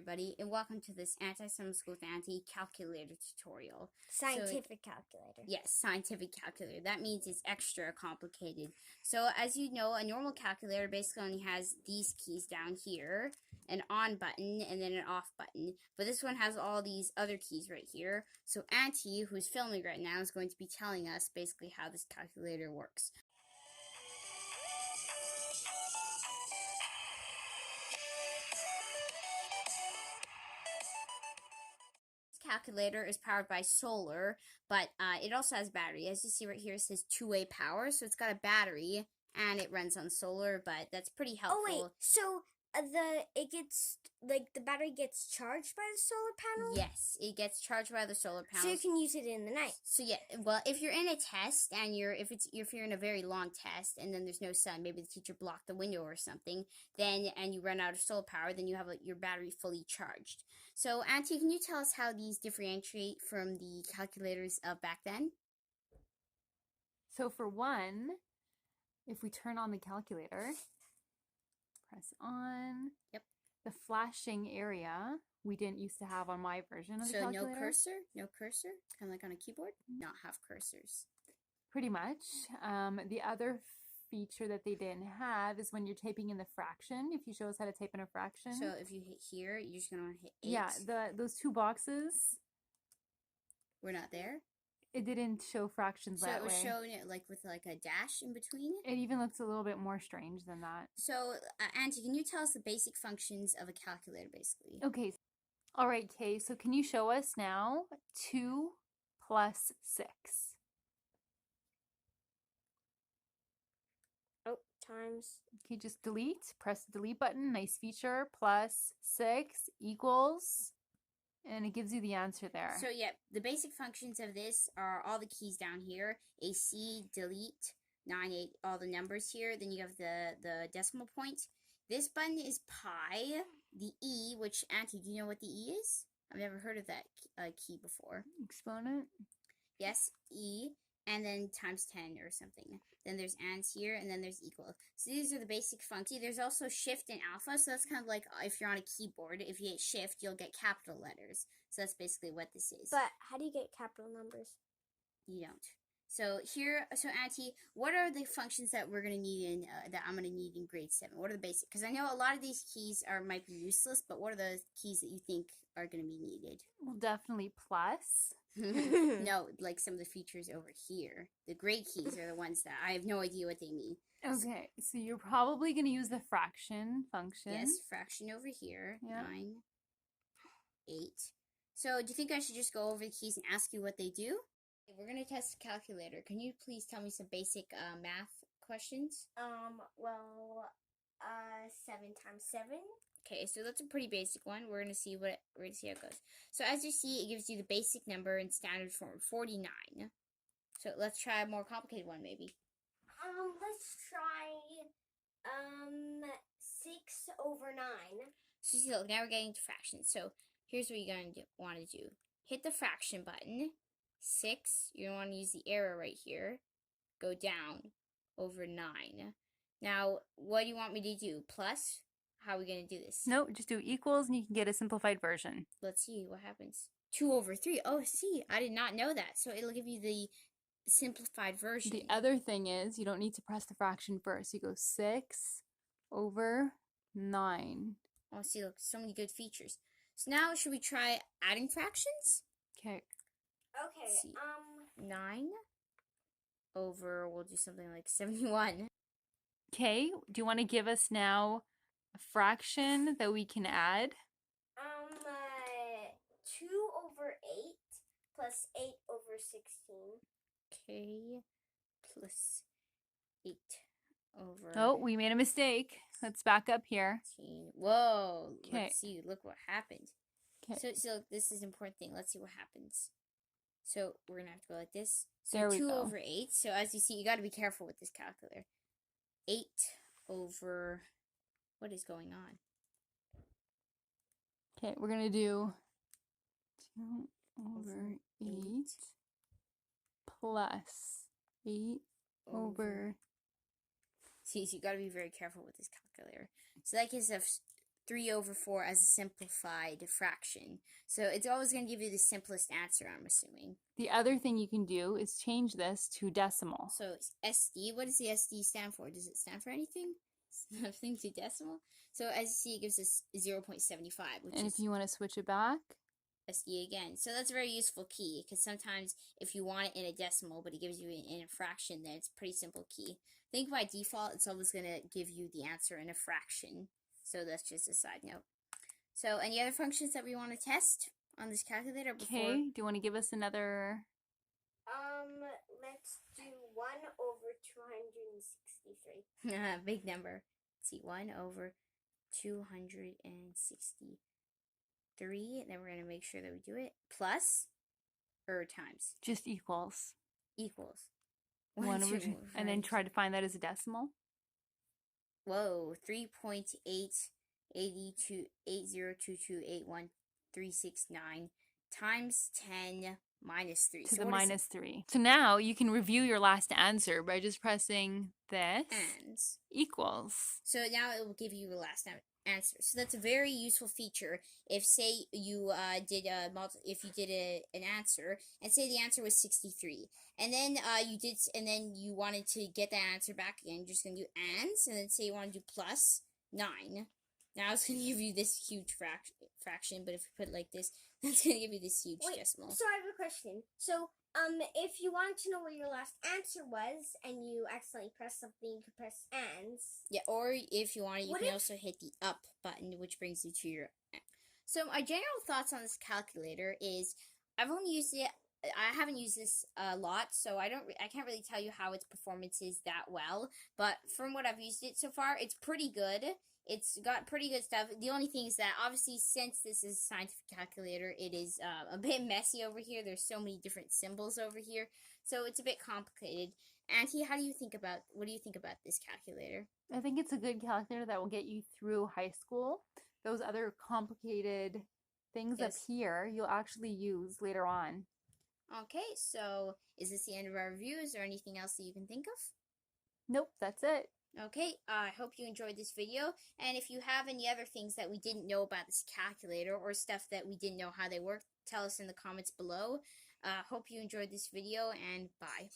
everybody, and welcome to this Anti-Summer School with Auntie calculator tutorial. Scientific calculator. Yes, scientific calculator. That means it's extra complicated. So as you know, a normal calculator basically only has these keys down here, an on button, and then an off button. But this one has all these other keys right here. So Auntie, who's filming right now, is going to be telling us basically how this calculator works. Calculator is powered by solar, but it also has battery. As you see right here, it says two-way power, so it's got a battery and it runs on solar, but that's pretty helpful. Oh wait, so the battery gets charged by the solar panel? Yes, it gets charged by the solar panel. So you can use it in the night. So yeah, well, if you're in a test and if you're in a very long test and then there's no sun, maybe the teacher blocked the window or something, and you run out of solar power, then you have your battery fully charged. So Auntie, can you tell us how these differentiate from the calculators of back then? So for one, if we turn on the calculator, press on. Yep. The flashing area we didn't used to have on my version of the calculator. So no cursor, kind of like on a keyboard, not have cursors. Pretty much. The other feature that they didn't have is when you're typing in the fraction. If you show us how to type in a fraction. So if you hit here, you're just gonna hit 8. Yeah, those two boxes. We're not there. It didn't show fractions that way. So it was showing it like with like a dash in between it? It even looks a little bit more strange than that. So, Auntie, can you tell us the basic functions of a calculator, basically? Okay. All right, Kay. So can you show us now 2 plus 6? Oh, times. Okay, just delete. Press the delete button. Nice feature. Plus 6 equals... And it gives you the answer there. So yeah, the basic functions of this are all the keys down here. AC, delete, 9, 8, all the numbers here. Then you have the decimal point. This button is pi. The E, which, Auntie, do you know what the E is? I've never heard of that key before. Exponent? Yes, E, and then times 10 or something. Then there's ands here, and then there's equal. So these are the basic functions. There's also shift and alpha, so that's kind of like if you're on a keyboard. If you hit shift, you'll get capital letters. So that's basically what this is. But how do you get capital numbers? You don't. So here, Auntie, what are the functions that we're going to need in, that I'm going to need in grade 7? What are the basic? Because I know a lot of these keys might be useless, but what are the keys that you think are going to be needed? Well, definitely plus. No, like some of the features over here. The gray keys are the ones that I have no idea what they mean. Okay, so you're probably going to use the fraction function. Yes, fraction over here. Yep. 9, 8. So do you think I should just go over the keys and ask you what they do? We're going to test the calculator. Can you please tell me some basic math questions? 7 times 7. Okay, so that's a pretty basic one. We're gonna see how it goes. So as you see, it gives you the basic number in standard form, 49. So let's try a more complicated one, maybe. Let's try 6 over 9. So you see, look, now we're getting to fractions. So here's what you're gonna want to do: hit the fraction button. 6. You're gonna want to use the arrow right here. Go down over 9. Now, what do you want me to do? Plus? How are we going to do this? No, just do equals and you can get a simplified version. Let's see what happens. 2 over 3. Oh, see, I did not know that. So it'll give you the simplified version. The other thing is you don't need to press the fraction first. You go 6 over 9. Oh, see, look, so many good features. So now, should we try adding fractions? Okay. Okay, 9 over, we'll do something like 71. Okay, do you want to give us now a fraction that we can add? 2 over 8 plus 8 over 16. Okay, plus 8 over... Oh, we made a mistake. Let's back up here. 16. Whoa, okay. Let's see, look what happened. Okay. So this is an important thing. Let's see what happens. So we're going to have to go like this. So there we 2 go. over 8. So as you see, you got to be careful with this calculator. 8 over... What is going on? Okay, we're going to do 2 over 8 plus 8 over... See, so you got to be very careful with this calculator. So that gives us 3 over 4 as a simplified fraction. So it's always going to give you the simplest answer, I'm assuming. The other thing you can do is change this to decimal. So SD, what does the SD stand for? Does it stand for anything? Nothing to decimal? So as you see, it gives us 0.75, which And is if you want to switch it back, SD again. So that's a very useful key, because sometimes if you want it in a decimal, but it gives you it in a fraction, then it's a pretty simple key. I think by default, it's always going to give you the answer in a fraction. So that's just a side note. So any other functions that we want to test on this calculator before? okay, do you want to give us another? Let's do 1 over 263. Big number. Let's see, 1 over 263. And then we're going to make sure that we do it plus or times. Just equals. Equals. 1 over 2, and then try to find that as a decimal. Whoa, 3.802281369 times 10 minus 3. To the minus 3. So now you can review your last answer by just pressing this. And Equals. so now it will give you the last answer. So that's a very useful feature. If say you did an answer, and say the answer was 63, and then you wanted to get that answer back again, you're just gonna do ands, and then say you want to do plus 9. Now it's gonna give you this huge fraction, but if you put it like this, that's gonna give you this huge decimal. So I have a question. So if you wanted to know what your last answer was and you accidentally press something, you could press ands. Yeah, or if you want it, you can also hit the up button, which brings you to your. So my general thoughts on this calculator is, I've only used it. I haven't used this a lot, so I can't really tell you how its performance is that well. But from what I've used it so far, it's pretty good. It's got pretty good stuff. The only thing is that, obviously, since this is a scientific calculator, it is a bit messy over here. There's so many different symbols over here, so it's a bit complicated. Auntie, what do you think about this calculator? I think it's a good calculator that will get you through high school. Those other complicated things up here, you'll actually use later on. Okay, so is this the end of our review? Is there anything else that you can think of? Nope, that's it. Okay, I hope you enjoyed this video, and if you have any other things that we didn't know about this calculator, or stuff that we didn't know how they work, tell us in the comments below. Hope you enjoyed this video, and bye.